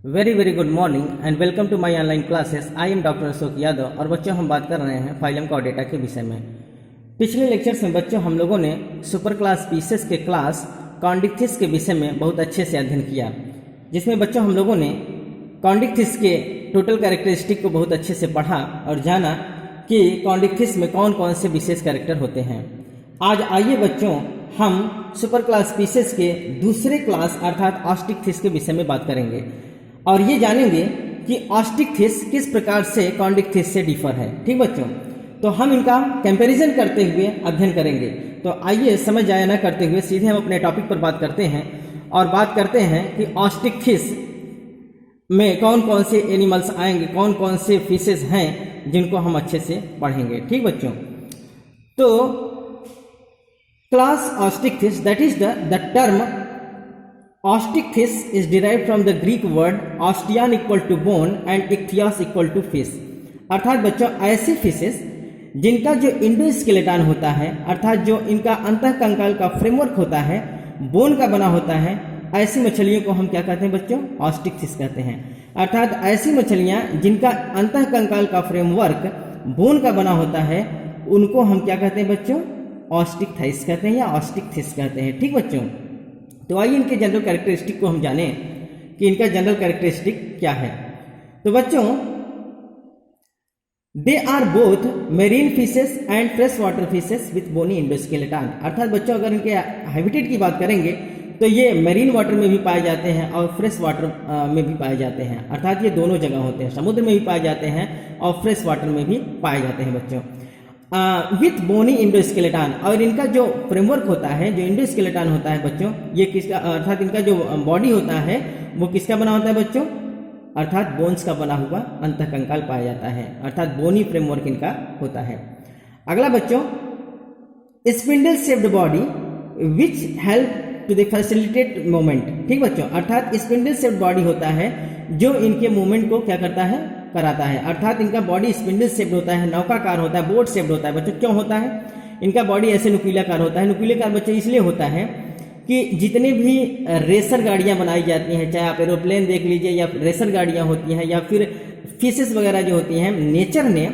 Very good morning and welcome to my online classes. I am doctor Ashok Yadav और बच्चों हम बात कर रहे हैं फाइलम कॉर्डेटा के विषय में। पिछले लेक्चर्स में बच्चों हम लोगों ने सुपर क्लास स्पीसीज के क्लास कॉन्डिक्थिस के विषय में बहुत अच्छे से अध्ययन किया, जिसमें बच्चों हम लोगों ने कॉन्डिक्थिस के टोटल कैरेक्टरिस्टिक को बहुत अच्छे से पढ़ा और जाना कि कॉन्डिक्थिस में कौन कौन से विशेष कैरेक्टर होते हैं। आज आइए बच्चों हम सुपर क्लास स्पीसीज के दूसरे क्लास अर्थात ऑस्टिक्थिस के विषय में बात करेंगे और ये जानेंगे कि ऑस्टिक्थिस किस प्रकार से कॉन्डिक्थिस से डिफर है। ठीक बच्चों, तो हम इनका कंपैरिजन करते हुए अध्ययन करेंगे। तो आइए समय जाया न करते हुए सीधे हम अपने टॉपिक पर बात करते हैं और बात करते हैं कि ऑस्टिक्थिस में कौन कौन से एनिमल्स आएंगे, कौन कौन से फिशेस हैं जिनको हम अच्छे से पढ़ेंगे। ठीक बच्चों, तो class Osteichthyes that is the term Osteichthyes is derived from the Greek word osteon equal to bone and ichthyos equal to fish। अर्थात बच्चों ऐसे फिशेस जिनका जो इंडोस्केलेटन होता है अर्थात जो इनका अंतःकंकाल का फ्रेमवर्क होता है बोन का बना होता है, ऐसी मछलियों को हम क्या कहते हैं बच्चों? ऑस्टिक्थिस कहते हैं। अर्थात ऐसी मछलियां जिनका अंतःकंकाल का फ्रेमवर्क बोन का बना होता है उनको हम क्या कहते हैं बच्चों? ऑस्टिक्थिस कहते हैं या ऑस्टिक्थिस कहते हैं। ठीक बच्चों, तो आइए इनके जनरल कैरेक्टरिस्टिक को हम जानें कि इनका जनरल कैरेक्टरिस्टिक क्या है। तो बच्चों they are both marine fishes and fresh water fishes with bony endoskeleton. अर्थात बच्चों अगर इनके हैबिटेट की बात करेंगे तो ये मेरीन वाटर में भी पाए जाते हैं और फ्रेश वाटर में भी पाए जाते हैं। अर्थात ये दोनों जगह होते हैं, समुद्र में भी पाए जाते हैं और फ्रेश वाटर में भी पाए जाते हैं बच्चों। विथ बोनी इंडोस्केलेटन, और इनका जो फ्रेमवर्क होता है, जो इंडोस्केलेटन होता है बच्चों, ये किसका अर्थात इनका जो बॉडी होता है वो किसका बना होता है बच्चों? अर्थात बोन्स का बना हुआ अंतःकंकाल पाया जाता है, अर्थात बोनी फ्रेमवर्क इनका होता है। अगला बच्चों spindle shaped body which help to the facilitate movement. ठीक बच्चों, अर्थात स्पिंडल शेप्ड बॉडी होता है जो इनके मूवमेंट को क्या करता है? कराता है। अर्थात इनका बॉडी स्पिंडल शेप्ड होता है, नौकाकार होता है, बोट शेप्ड होता है बच्चों। क्यों होता है? इनका बॉडी ऐसे नुकीलाकार होता है। नुकीलाकार बच्चों इसलिए होता है कि जितने भी रेसर गाड़ियां बनाई जाती हैं, चाहे आप एरोप्लेन देख लीजिए या रेसर गाड़ियां होती हैं या फिर फिशेस वगैरह जो होती हैं, नेचर ने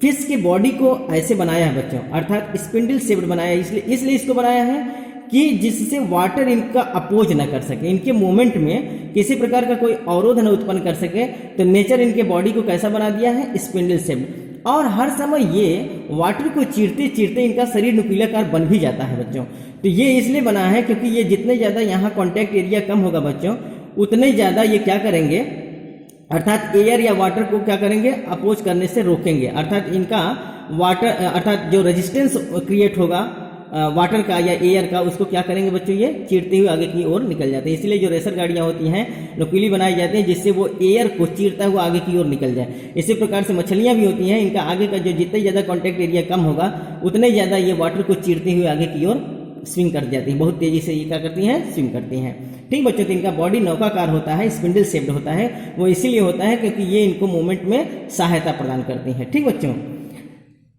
फिश की बॉडी को ऐसे बनाया है बच्चों, अर्थात स्पिंडल शेप्ड बनाया है। इसलिए इसको बनाया है कि जिससे वाटर इनका अपोज न कर सके, इनके मूवमेंट में किसी प्रकार का कोई अवरोध न उत्पन्न कर सके। तो नेचर इनके बॉडी को कैसा बना दिया है? Spindle shaped. और हर समय ये वाटर को चीरते चीरते इनका शरीर नुकीलाकार बन भी जाता है बच्चों। तो ये इसलिए बना है क्योंकि ये जितने ज़्यादा यहाँ कॉन्टैक्ट एरिया कम होगा बच्चों उतने ज़्यादा ये क्या करेंगे? अर्थात एयर या वाटर को क्या करेंगे? अपोज करने से रोकेंगे। अर्थात इनका वाटर अर्थात जो रेजिस्टेंस क्रिएट होगा वाटर का या एयर का, उसको क्या करेंगे बच्चों? ये चीरते हुए आगे की ओर निकल जाते हैं। इसलिए जो रेसर गाड़ियां होती हैं नुकीली बनाई जाती हैं जिससे वो एयर को चीरता हुआ आगे की ओर निकल जाए। इसी प्रकार से मछलियां भी होती हैं, इनका आगे का जो जितने ज़्यादा कॉन्टैक्ट एरिया कम होगा उतने ज़्यादा ये वाटर को चीरते हुए आगे की ओर स्विंग कर जाती हैं, बहुत तेज़ी से ये क्या करती हैं? स्विम करती हैं। ठीक बच्चों, तो इनका बॉडी नौकाकार होता है, स्पिंडल शेप्ड होता है। वो इसीलिए होता है क्योंकि ये इनको मूवमेंट में सहायता प्रदान करती हैं। ठीक बच्चों,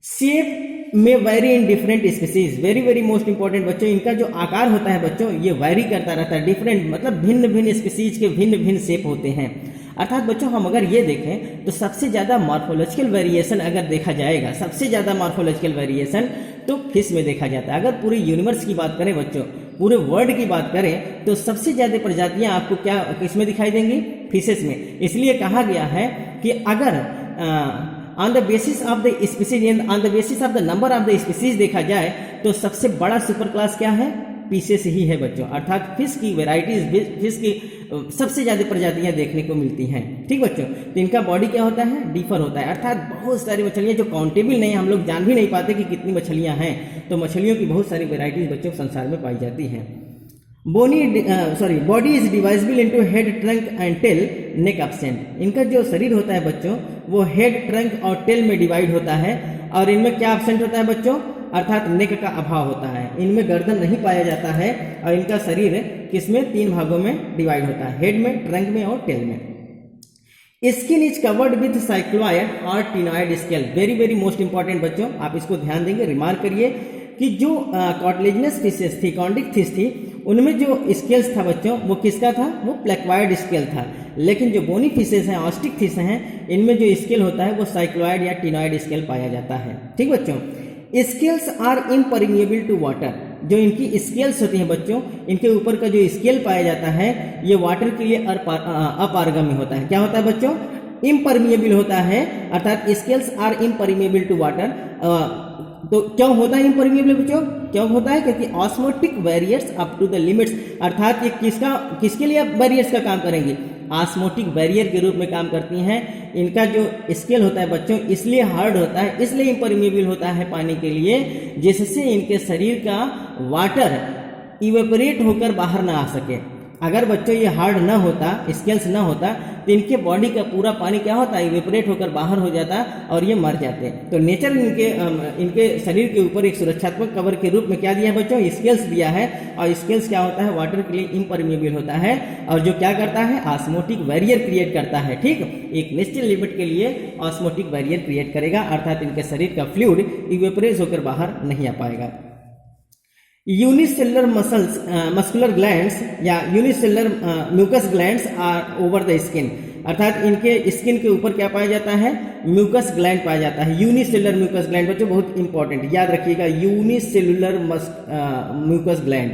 शेप में very in different species, very most important बच्चों, इनका जो आकार होता है बच्चों ये वेरी करता रहता है। डिफरेंट मतलब भिन्न भिन्न स्पीसीज के भिन्न भिन्न शेप होते हैं। अर्थात बच्चों हम अगर ये देखें तो सबसे ज़्यादा मॉर्फोलॉजिकल वेरिएशन अगर देखा जाएगा, सबसे ज़्यादा मॉर्फोलॉजिकल वेरिएशन तो फिश में देखा जाता है। अगर पूरे यूनिवर्स की बात करें बच्चों, पूरे वर्ल्ड की बात करें तो सबसे ज़्यादा प्रजातियाँ आपको क्या किसमें दिखाई देंगी? फिशेस में। इसलिए कहा गया है कि अगर on the basis of the species and on the basis of the number of the species देखा जाए तो सबसे बड़ा सुपर क्लास क्या है? फिशेस ही है बच्चों। अर्थात फिश की वेराइटीज, फिश की सबसे ज़्यादा प्रजातियां देखने को मिलती हैं। ठीक बच्चों, तो इनका बॉडी क्या होता है? डिफर होता है। अर्थात बहुत सारी मछलियां जो काउंटेबल नहीं, हम लोग जान भी नहीं पाते कि कितनी मछलियां हैं। तो मछलियों की बहुत सारी वेराइटीज बच्चों संसार में पाई जाती हैं। Body is divisible into head, trunk and tail, neck absent. इनका जो शरीर होता है बच्चों वो हेड, ट्रंक और टेल में डिवाइड होता है। और इनमें क्या एब्सेंट होता है बच्चों? अर्थात नेक का अभाव होता है। इनमें गर्दन नहीं पाया जाता है और इनका शरीर किसमें? 3 भागों में डिवाइड होता है, हेड में, ट्रंक में और टेल में। Skin is covered with cycloid और टिनॉयड स्केल। वेरी मोस्ट इंपॉर्टेंट बच्चों, आप इसको ध्यान देंगे, रिमार्क करिए कि जो कार्टिलेजिनस फिशेस थी, कॉन्डिक्थिस थी, उनमें जो स्केल्स था बच्चों वो किसका था, वो प्लेक्वाइड स्केल था। लेकिन जो बोनी फिशेस हैं, ऑस्टिक फिश हैं, इनमें जो स्केल होता है वो साइक्लॉइड या टिनॉइड स्केल पाया जाता है। ठीक बच्चों, scales are impermeable to water. जो इनकी स्केल्स होती हैं बच्चों, इनके ऊपर का जो स्केल पाया जाता है ये वाटर के लिए अपारगम्य होता है। क्या होता है बच्चों, इम्परमिएबल होता है, अर्थात scales are impermeable to water. तो क्यों होता है इम्परमिएबल बच्चों, क्यों होता है, क्योंकि osmotic barriers up to the limits, अर्थात ये किसके लिए बैरियर्स का काम करेंगी, ऑस्मोटिक बैरियर के रूप में काम करती हैं। इनका जो स्केल होता है बच्चों इसलिए हार्ड होता है, इसलिए इम्परमिएबल होता है पानी के लिए, जिससे इनके शरीर का वाटर इवेपोरेट होकर बाहर ना आ सके। अगर बच्चों ये हार्ड ना होता, स्केल्स ना होता, तो इनके बॉडी का पूरा पानी क्या होता है, इवेपोरेट होकर बाहर हो जाता और ये मर जाते। तो नेचर इनके शरीर के ऊपर एक सुरक्षात्मक कवर के रूप में क्या दिया है बच्चों, स्केल्स दिया है। और स्केल्स क्या होता है, वाटर के लिए इम्परमिएबल होता है और जो क्या करता है, ऑस्मोटिक बैरियर क्रिएट करता है। ठीक, एक निश्चित लिमिट के लिए ऑस्मोटिक बैरियर क्रिएट करेगा, अर्थात इनके शरीर का फ्लूइड इवेपोरेट होकर बाहर नहीं आ पाएगा। यूनिसेलुलर मस्कुलर ग्लैंड्स या unicellular mucous glands are over the skin, अर्थात इनके स्किन के ऊपर क्या पाया जाता है, म्यूकस ग्लैंड पाया जाता है। यूनिसेलुलर म्यूकस ग्लैंड बच्चों बहुत इंपॉर्टेंट, याद रखिएगा, यूनिसेलुलर म्यूकस ग्लैंड,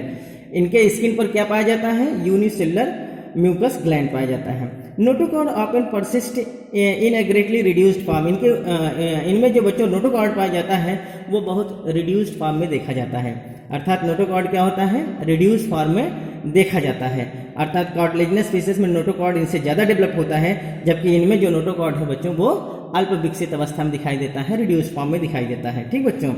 इनके स्किन पर क्या पाया जाता है, यूनिसेलुलर म्यूकस ग्लैंड पाया जाता है। नोटोकॉर्ड ऑफन परसिस्ट इन ए ग्रेटली रिड्यूस्ड फॉर्म, इनमें जो बच्चों नोटोकॉर्ड पाया जाता है वो बहुत रिड्यूस्ड फॉर्म में देखा जाता है। अर्थात नोटोकॉर्ड क्या होता है, रिड्यूस फॉर्म में देखा जाता है। अर्थात कार्टिलेजिनस फिशेस में नोटोकॉर्ड इनसे ज़्यादा डेवलप होता है, जबकि इनमें जो नोटोकॉर्ड है बच्चों वो अल्प विकसित अवस्था में दिखाई देता है, रिड्यूस फॉर्म में दिखाई देता है। ठीक बच्चों,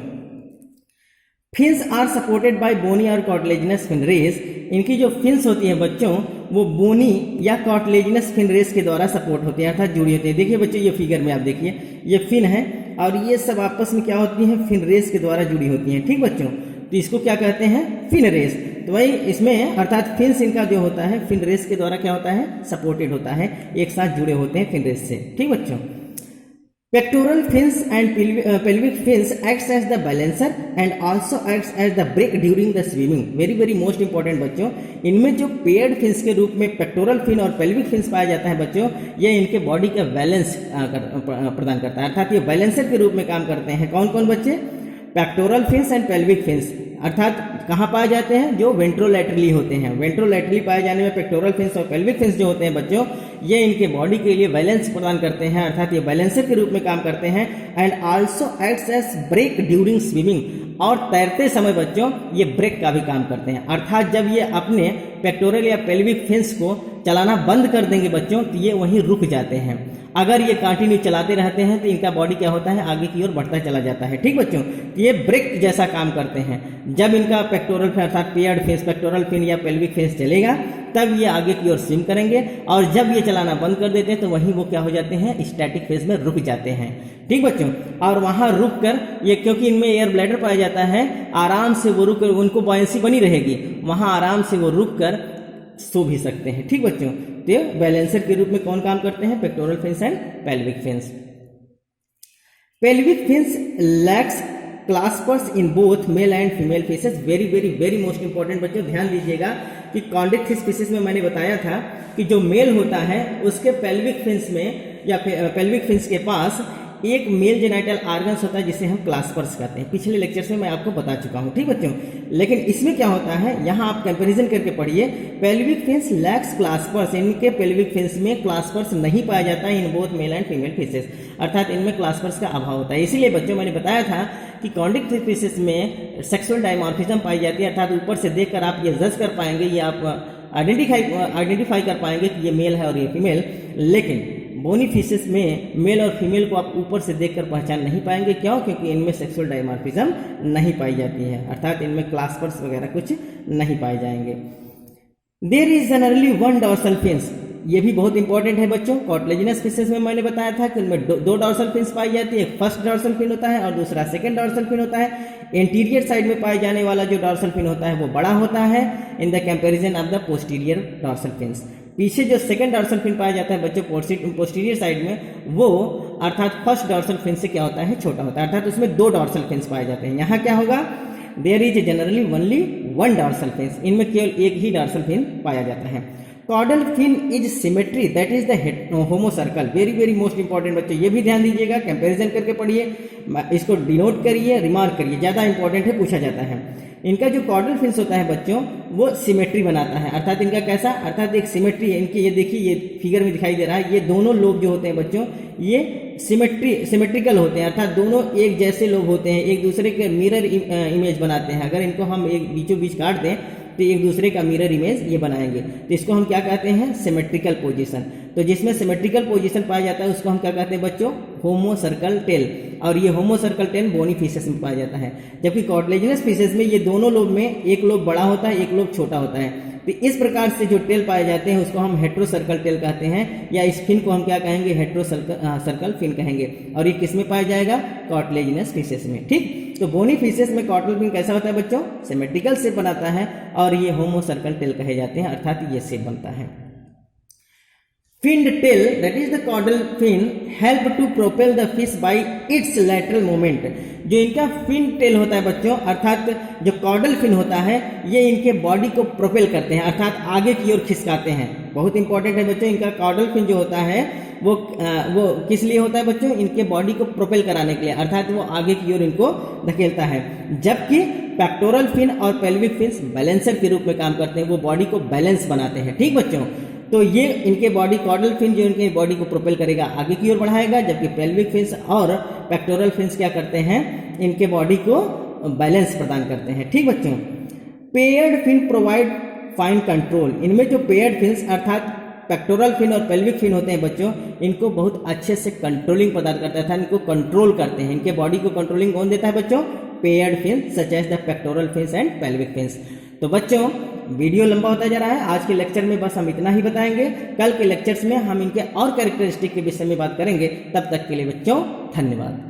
फिन्स आर सपोर्टेड बाय बोनी और कार्टिलेजिनस फिन रेस, इनकी जो फिन्स होती हैं बच्चों वो बोनी या कार्टिलेजिनस फिन रेस के द्वारा सपोर्ट होती है, अर्थात जुड़ी होती है। देखिए बच्चों ये फिगर में आप देखिए, ये फिन है और ये सब आपस में क्या होती हैं, फिन रेस के द्वारा जुड़ी होती हैं। ठीक बच्चों, तो इसको क्या कहते हैं, फिन रेस। तो वही इसमें अर्थात फिन्स इनका जो होता है फिन रेस के द्वारा क्या होता है, सपोर्टेड होता है, एक साथ जुड़े होते हैं फिन रेस से। ठीक बच्चों, pectoral fins and pelvic fins acts as the balancer and also acts as the brake during the swimming. Very very most important बच्चों, इनमें जो पेयर्ड फिन्स के रूप में पेक्टोरल फिन और पेल्विक फिन्स पाया जाता है बच्चों, ये इनके बॉडी का बैलेंस प्रदान करता है, अर्थात ये बैलेंसर के रूप में काम करते हैं। कौन कौन बच्चे, pectoral fins and pelvic fins, अर्थात कहाँ पाए जाते हैं, जो वेंट्रोलैटरली होते हैं। वेंट्रोलैटरली पाए जाने में पेक्टोरल फिन्स और पेल्विक फिन्स जो होते हैं बच्चों, ये इनके बॉडी के लिए बैलेंस प्रदान करते हैं, अर्थात ये बैलेंसर के रूप में काम करते हैं। And also acts as brake during swimming, और तैरते समय बच्चों ये ब्रेक का भी काम करते हैं, अर्थात जब ये अपने पेक्टोरल या पेल्विक फिन्स को चलाना बंद कर देंगे बच्चों तो ये वहीं रुक जाते हैं। अगर ये कंटिन्यू चलाते रहते हैं तो इनका बॉडी क्या होता है, आगे की ओर बढ़ता चला जाता है। ठीक बच्चों, तो ये ब्रेक जैसा काम करते हैं। जब इनका पेक्टोरल फिन अर्थात पेयर्ड फिन्स, पेक्टोरल फिन या पेल्विक फिन्स चलेगा तब ये आगे की ओर स्विम करेंगे, और जब ये चलाना बंद कर देते हैं तो वहीं वो क्या हो जाते हैं, स्टैटिक फेज में रुक जाते हैं। ठीक बच्चों, और वहां रुक कर ये, क्योंकि इनमें एयर ब्लैडर पाया जाता है, आराम से वो रुक कर, उनको बॉयंसी बनी रहेगी, वहां आराम से वो रुक कर सो भी सकते हैं। ठीक बच्चों, तो बैलेंसर के रूप में कौन काम करते हैं, pectoral fins and pelvic fins. Pelvic fins lakhs claspers in both male and female fishes. Very very very most important बच्चों, ध्यान दीजिएगा कि कॉन्डिक फिश फिशेस में मैंने बताया था कि जो मेल होता है उसके पेल्विक फिन्स में या पेल्विक फिन्स के पास एक मेल जेनाइटल आर्गन्स होता है जिसे हम क्लास्पर्स कहते हैं। पिछले लेक्चर से मैं आपको बता चुका हूं। ठीक बच्चों, लेकिन इसमें क्या होता है, यहां आप कंपैरिजन करके पढ़िए। पेल्विक फिन्स लैक्स क्लास्पर्स, इनके पेल्विक फिन्स में क्लास्पर्स नहीं पाया जाता है in both male and female fishes, अर्थात इनमें क्लास्पर्स का अभाव होता है। इसीलिए बच्चों मैंने बताया था कि कॉन्डिक फिशेस में सेक्सुअल डायमॉर्फिज्म पाई जाती है, अर्थात ऊपर से देखकर आप ये जज कर पाएंगे, ये आप आइडेंटिफाई कर पाएंगे कि ये मेल है और ये फीमेल। लेकिन बोनी फिशेस में मेल और फीमेल को आप ऊपर से देखकर पहचान नहीं पाएंगे। क्यों? क्योंकि इनमें सेक्सुअल डायमॉर्फिज्म नहीं पाई जाती है, अर्थात इनमें क्लास्पर्स वगैरह कुछ नहीं पाए जाएंगे। There is generally one dorsal fins, ये भी बहुत इंपॉर्टेंट है बच्चों। कार्टिलेजिनस फिशेस में मैंने बताया था कि उनमें दो डॉर्सल फिन्स पाई जाती है, एक फर्स्ट डॉर्सल फिन होता है और दूसरा सेकंड डॉर्सल फिन होता है। इंटीरियर साइड में पाए जाने वाला जो डॉर्सल फिन होता है वो बड़ा होता है in the comparison of the posterior dorsal fins. पीछे जो सेकंड डॉर्सल फिन पाया जाता है बच्चों पोस्टीरियर साइड में, वो अर्थात फर्स्ट डॉर्सल फिन से क्या होता है, छोटा होता है, अर्थात उसमें दो डॉर्सल फिन्स पाए जाते हैं। यहाँ क्या होगा, there is generally only one dorsal fin, इनमें केवल एक ही डॉर्सल फिन पाया जाता है। Caudal fin is symmetry that is the homocercal, very very most important बच्चों, ये भी ध्यान दीजिएगा, कंपैरिजन करके पढ़िए, इसको डिनोट करिए, रिमार्क करिए, ज़्यादा इंपॉर्टेंट है, पूछा जाता है। इनका जो कॉर्डल फिन्स होता है बच्चों वो सिमेट्री बनाता है, अर्थात इनका कैसा, अर्थात एक सिमेट्री है इनकी, ये देखिए ये फिगर में दिखाई दे रहा है, ये दोनों लोब जो होते हैं बच्चों ये सिमेट्रिकल होते हैं, अर्थात दोनों एक जैसे लोब होते हैं, एक दूसरे के मिरर इमेज बनाते हैं। अगर इनको हम एक बीचों बीच काट दें तो एक दूसरे का मिरर इमेज ये बनाएंगे, तो इसको हम क्या कहते हैं, सिमेट्रिकल पोजीशन। तो जिसमें सिमेट्रिकल पोजीशन पाया जाता है उसको हम क्या कहते हैं बच्चों, होमो सर्कल टेल, और ये होमो सर्कल टेल बोनी फिशेस में पाया जाता है। जबकि कार्टिलेजिनस फिशेस में ये दोनों लोब में एक लोब बड़ा होता है, एक लोब छोटा होता है। तो इस प्रकार से जो टेल पाए जाते हैं उसको हम हेट्रो सर्कल टेल कहते हैं, या इस फिन को हम क्या कहेंगे, हेट्रो सर्कल फिन कहेंगे। और ये किस में पाया जाएगा, कार्टिलेजिनस फिशेस में। ठीक, तो बोनी फिशेस में कॉर्डल फिन कैसा होता है बच्चों, सिमेट्रिकल शेप बनाता है, और ये होमो सर्कल टेल कहे जाते हैं, अर्थात ये शेप बनता है। Finned tail, that is the caudal fin, help to propel the fish by its lateral movement। जो इनका फिन टेल होता है बच्चों, अर्थात जो कॉर्डल फिन होता है ये इनके बॉडी को प्रोपेल करते हैं, अर्थात आगे की ओर खिसकाते हैं। बहुत इंपॉर्टेंट है बच्चों, इनका कॉर्डल फिन जो होता है वो किस लिए होता है बच्चों, इनके बॉडी को प्रोपेल कराने के लिए, अर्थात वो आगे की ओर इनको धकेलता है। जबकि पेक्टोरल फिन और पेल्विक फिन्स बैलेंसर के रूप में काम करते हैं, वो बॉडी को बैलेंस बनाते हैं। ठीक बच्चों, तो ये इनके बॉडी कॉर्डल फिन जो इनके बॉडी को प्रोपेल करेगा, आगे की ओर बढ़ाएगा, जबकि पेल्विक फिन्स और पेक्टोरल फिन्स क्या करते हैं, इनके बॉडी को बैलेंस प्रदान करते हैं। ठीक बच्चों, paired fin provide fine control, इनमें जो पेयर्ड फिन्स अर्थात पेक्टोरल फिन और पेल्विक फिन होते हैं बच्चों, इनको बहुत अच्छे से कंट्रोलिंग प्रदान करता है, इनको कंट्रोल करते हैं। इनके बॉडी को कंट्रोलिंग कौन देता है बच्चों, paired fin such as the pectoral fins and pelvic fins. तो बच्चों वीडियो लंबा होता जा रहा है, आज के लेक्चर में बस हम इतना ही बताएंगे, कल के लेक्चर्स में हम इनके और कैरेक्टरिस्टिक के विषय में बात करेंगे। तब तक के लिए बच्चों धन्यवाद।